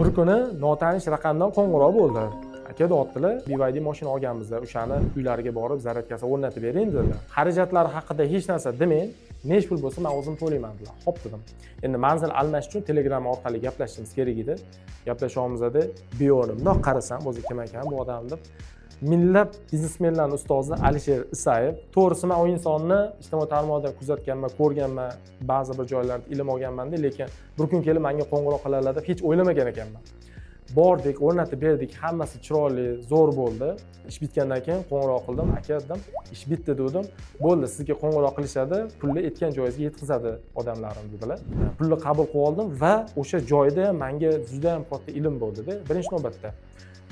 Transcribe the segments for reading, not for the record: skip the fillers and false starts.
Bir kuni notanish raqamdan qo'ng'iroq bo'ldi. Aka deyaptilar, BYD mashina olganmiz, o'shani uylariga borib zaryadkasi o'rnatib bering dedilar. Xarajatlari haqida hech narsa demang, nech pul bo'lsa men o'zim to'layman dedilar. Xo'p dedim. Endi manzil almashish uchun Telegram orqali gaplashishimiz kerak edi. Gaplashavimizda beyonim, bundoq qarasam, o'zi kim ekan bu odam deb minglab biznesmenlarning ustozi Alisher Isayev. To'g'risi men u insonni ijtimoiy tarmoqdan kuzatganman, ko'rganman, ba'zi bir joylarda ilm olganman-da, lekin bir kun kelib menga qo'ng'iroq qiladilar deb hech o'ylamagan ekanman. Bordik, o'rnatib berdik, hammasi chiroyli, zo'r bo'ldi. Ish bitgandan keyin qo'ng'iroq qildim, aka dedim, ish bitdi dedim. Bo'ldi, sizga qo'ng'iroq qilishadi, pulni aytgan joyingizga yetkazadi odamlarim dedilar. Pulni qabul qilib oldim va o'sha joyda menga juda ham katta ilm bo'ldi-da. Birinchi navbatda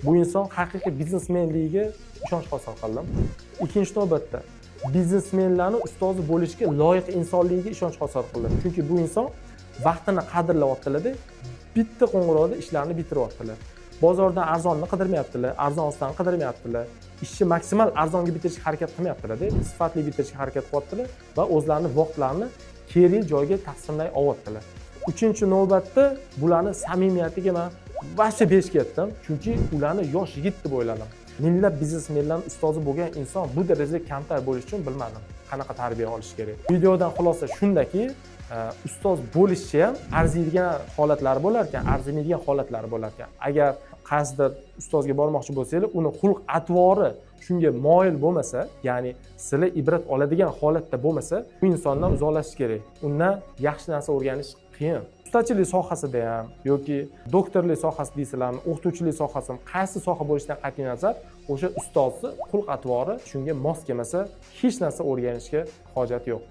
bu inson haqiqiy biznesmenligiga ishonch hosil qildim. Ikkinchi navbatda biznesmenlarning ustozi bo'lishga loyiq insonligiga ishonch hosil qildim. Chunki bu inson vaqtini qadrlayaptilar-da. Bitta qo'ng'iroqda ishlarni bitiryaptilar. Bozordan arzonni qidirmayaptilar, arzon ostidan qidirmayaptilar. Ishni maksimal arzonga bitirishga harakat qilmayaptilar-da, sifatli bitirishga harakat qilyaptilar va o'zlarining vaqtlarini kerak joyga taqsimlay olyaptilar. Uchinchi navbatda bularning samimiyatiga men vaqt berishga ketdim, chunki ularni yosh yigit deb o'yladim. Minglab biznesmenlarning ustozi bo'lgan inson bu darajada kamtar bo'lish uchun bilmadim qanaqa tarbiya olish kerak. Videodan xulosa shundaki, ustoz bo'lishcha ham arziydigan holatlari bo'lar ekan, arzimaydigan holatlari bo'lar ekan. Agar qaysidir ustozga bormoqchi bo'lsangiz, uni xulq-atvori shunga moyil bo'lmasa, ya'ni sizlar ibrat oladigan holatda bo'lmasa, bu insondan uzoqlashish kerak. Undan yaxshi narsa o'rganish qiyin. Ustachilik sohasida ham yoki doktorlik sohasi deysizlarmi, o'qituvchilik sohasi ham qaysi soha bo'lishidan qat'iy nazar, o'sha ustozni xulq-atvori shunga mos kelmasa, hech narsa o'rganishga hojat yo'q.